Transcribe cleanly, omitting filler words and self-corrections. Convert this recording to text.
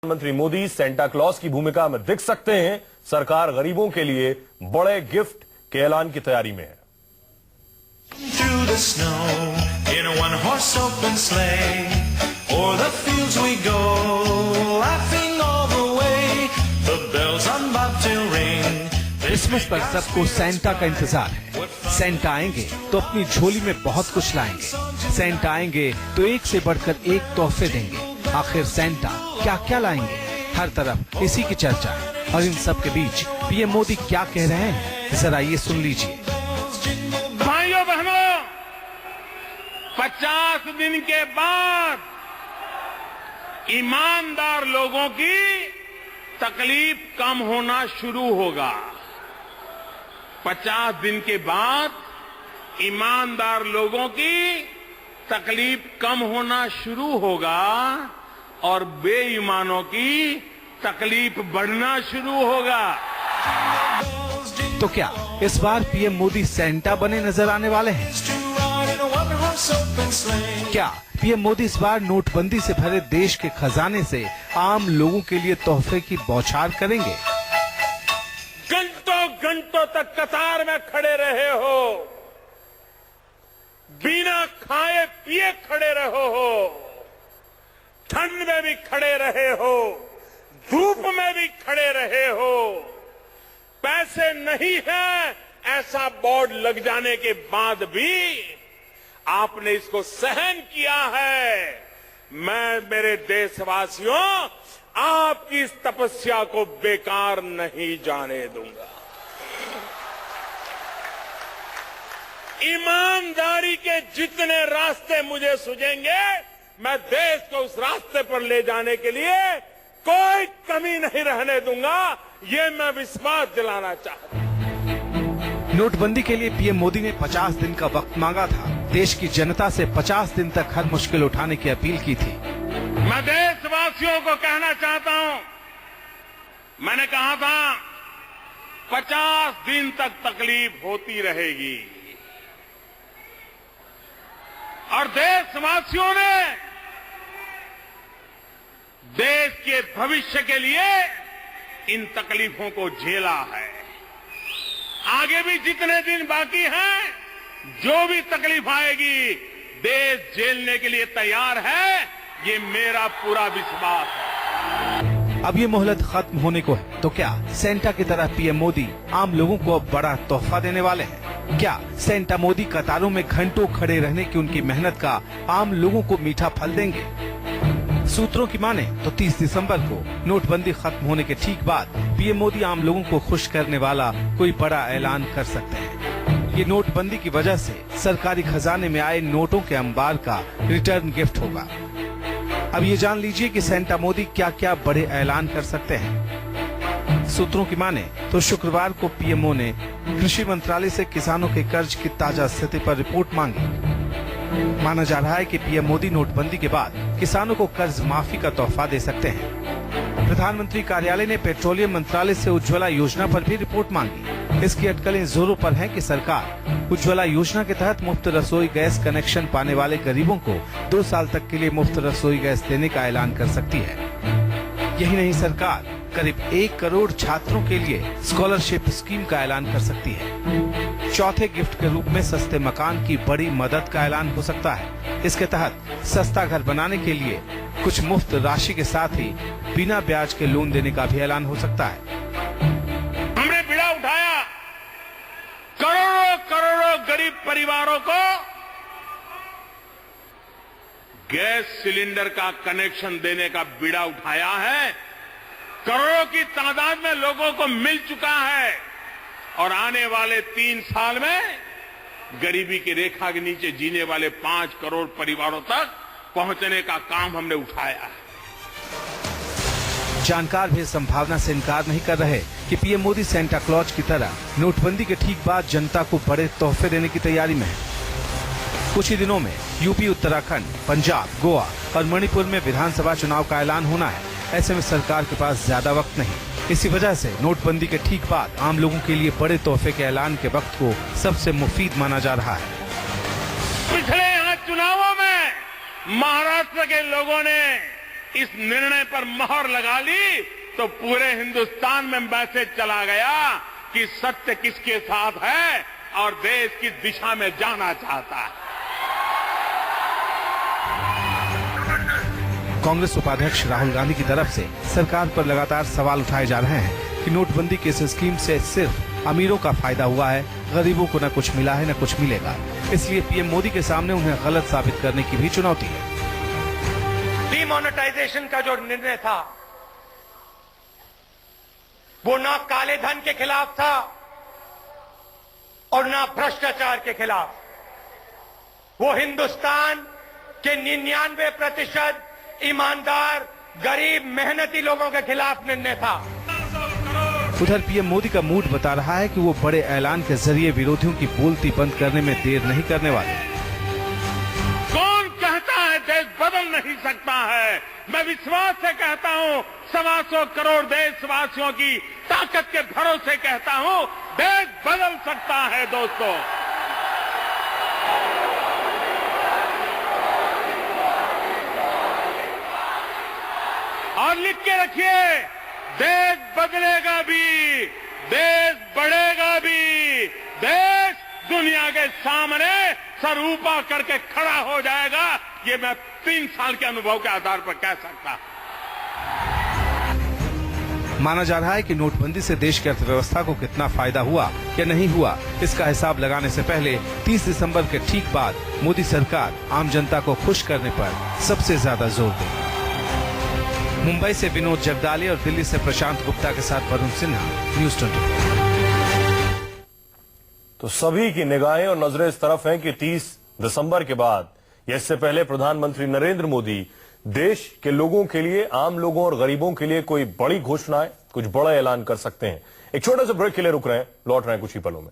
प्रधानमंत्री Modi Santa Claus की भूमिका में दिख सकते हैं। सरकार गरीबों के लिए बड़े गिफ्ट के ऐलान की तैयारी में है। क्रिसमस पर सबको सेंटा का इंतजार है। सेंटा आएंगे तो अपनी झोली में बहुत कुछ लाएंगे। सेंटा आएंगे तो एक से बढ़कर एक तोहफे देंगे। आखिर सेंटा क्या क्या लाएंगे, हर तरफ इसी की चर्चा है। और इन सब के बीच पीएम मोदी क्या कह रहे हैं, जरा ये सुन लीजिए। भाइयों बहनों, 50 दिन के बाद ईमानदार लोगों की तकलीफ कम होना शुरू होगा। 50 दिन के बाद ईमानदार लोगों की तकलीफ कम होना शुरू होगा और बेईमानों की तकलीफ बढ़ना शुरू होगा। तो क्या इस बार पीएम मोदी सेंटा बने नजर आने वाले हैं? क्या पीएम मोदी इस बार नोटबंदी से भरे देश के खजाने से आम लोगों के लिए तोहफे की बौछार करेंगे? घंटों घंटों तक कतार में खड़े रहे हो, बिना खाए पिए खड़े रहो हो, ठंड में भी खड़े रहे हो, धूप में भी खड़े रहे हो, पैसे नहीं है ऐसा बोर्ड लग जाने के बाद भी आपने इसको सहन किया है। मैं मेरे देशवासियों आपकी इस तपस्या को बेकार नहीं जाने दूंगा। ईमानदारी के जितने रास्ते मुझे सूझेंगे, मैं देश को उस रास्ते पर ले जाने के लिए कोई कमी नहीं रहने दूंगा। ये मैं विश्वास दिलाना चाहता हूं। नोटबंदी के लिए पीएम मोदी ने 50 दिन का वक्त मांगा था। देश की जनता से 50 दिन तक हर मुश्किल उठाने की अपील की थी। मैं देशवासियों को कहना चाहता हूं, मैंने कहा था 50 दिन तक तकलीफ होती रहेगी और देशवासियों ने देश के भविष्य के लिए इन तकलीफों को झेला है। आगे भी जितने दिन बाकी हैं, जो भी तकलीफ आएगी, देश झेलने के लिए तैयार है, ये मेरा पूरा विश्वास है। अब ये मोहलत खत्म होने को है, तो क्या सेंटा की तरह पीएम मोदी आम लोगों को अब बड़ा तोहफा देने वाले हैं? क्या सेंटा मोदी कतारों में घंटों खड़े रहने की उनकी मेहनत का आम लोगों को मीठा फल देंगे? सूत्रों की माने तो 30 दिसंबर को नोटबंदी खत्म होने के ठीक बाद पीएम मोदी आम लोगों को खुश करने वाला कोई बड़ा ऐलान कर सकते हैं। ये नोटबंदी की वजह से सरकारी खजाने में आए नोटों के अंबार का रिटर्न गिफ्ट होगा। अब ये जान लीजिए कि सेंटा मोदी क्या क्या बड़े ऐलान कर सकते हैं। सूत्रों की माने तो शुक्रवार को पीएमओ ने कृषि मंत्रालय से किसानों के कर्ज की ताजा स्थिति पर रिपोर्ट मांगी। माना जा रहा है कि पीएम मोदी नोटबंदी के बाद किसानों को कर्ज माफी का तोहफा दे सकते हैं। प्रधानमंत्री कार्यालय ने पेट्रोलियम मंत्रालय से उज्ज्वला योजना पर भी रिपोर्ट मांगी। इसकी अटकलें जोरों पर हैं कि सरकार उज्ज्वला योजना के तहत मुफ्त रसोई गैस कनेक्शन पाने वाले गरीबों को 2 साल तक के लिए मुफ्त रसोई गैस देने का ऐलान कर सकती है। यही नहीं, सरकार करीब 1 करोड़ छात्रों के लिए स्कॉलरशिप स्कीम का ऐलान कर सकती है। चौथे गिफ्ट के रूप में सस्ते मकान की बड़ी मदद का ऐलान हो सकता है। इसके तहत सस्ता घर बनाने के लिए कुछ मुफ्त राशि के साथ ही बिना ब्याज के लोन देने का भी ऐलान हो सकता है। हमने बीड़ा उठाया, करोड़ों करोड़ों गरीब परिवारों को गैस सिलेंडर का कनेक्शन देने का बीड़ा उठाया है। करोड़ों की तादाद में लोगों को मिल चुका है और आने वाले 3 साल में गरीबी की रेखा के नीचे जीने वाले 5 करोड़ परिवारों तक पहुंचने का काम हमने उठाया है। जानकार भी इस संभावना से इनकार नहीं कर रहे कि पीएम मोदी सेंटा क्लॉज की तरह नोटबंदी के ठीक बाद जनता को बड़े तोहफे देने की तैयारी में है। कुछ ही दिनों में यूपी, उत्तराखंड, पंजाब, गोवा और मणिपुर में विधानसभा चुनाव का ऐलान होना है। ऐसे में सरकार के पास ज्यादा वक्त नहीं। इसी वजह से नोटबंदी के ठीक बाद आम लोगों के लिए बड़े तोहफे के ऐलान के वक्त को सबसे मुफीद माना जा रहा है। पिछले यहाँ चुनावों में महाराष्ट्र के लोगों ने इस निर्णय पर मोहर लगा ली तो पूरे हिंदुस्तान में मैसेज चला गया कि सत्य किसके साथ है और देश किस दिशा में जाना चाहता है। कांग्रेस उपाध्यक्ष राहुल गांधी की तरफ से सरकार पर लगातार सवाल उठाए जा रहे हैं कि नोटबंदी की इस स्कीम से सिर्फ अमीरों का फायदा हुआ है, गरीबों को न कुछ मिला है न कुछ मिलेगा। इसलिए पीएम मोदी के सामने उन्हें गलत साबित करने की भी चुनौती है। डिमोनेटाइजेशन का जो निर्णय था वो ना काले धन के खिलाफ था और ना भ्रष्टाचार के खिलाफ। वो हिंदुस्तान के 99% ईमानदार, गरीब, मेहनती लोगों के खिलाफ निर्णय था। उधर पीएम मोदी का मूड बता रहा है कि वो बड़े ऐलान के जरिए विरोधियों की बोलती बंद करने में देर नहीं करने वाले। कौन कहता है देश बदल नहीं सकता है? मैं विश्वास से कहता हूं, 125 करोड़ देशवासियों की ताकत के भरोसे कहता हूं, देश बदल सकता है दोस्तों। और लिख के रखिए, देश बदलेगा भी, देश बढ़ेगा भी, देश दुनिया के सामने सर ऊपर करके खड़ा हो जाएगा। ये मैं 3 साल के अनुभव के आधार पर कह सकता। माना जा रहा है कि नोटबंदी से देश की अर्थव्यवस्था को कितना फायदा हुआ या नहीं हुआ, इसका हिसाब लगाने से पहले 30 दिसंबर के ठीक बाद मोदी सरकार आम जनता को खुश करने पर सबसे ज्यादा जोर देगी। मुंबई से विनोद जगदाले और दिल्ली से प्रशांत गुप्ता के साथ वरुण सिन्हा, न्यूज़ 24। तो सभी की निगाहें और नजरें इस तरफ हैं कि 30 दिसंबर के बाद या इससे पहले प्रधानमंत्री नरेंद्र मोदी देश के लोगों के लिए, आम लोगों और गरीबों के लिए कोई बड़ी घोषणाएं, कुछ बड़ा ऐलान कर सकते हैं। एक छोटे से ब्रेक के लिए रुक रहे हैं, लौट रहे हैं कुछ ही पलों में।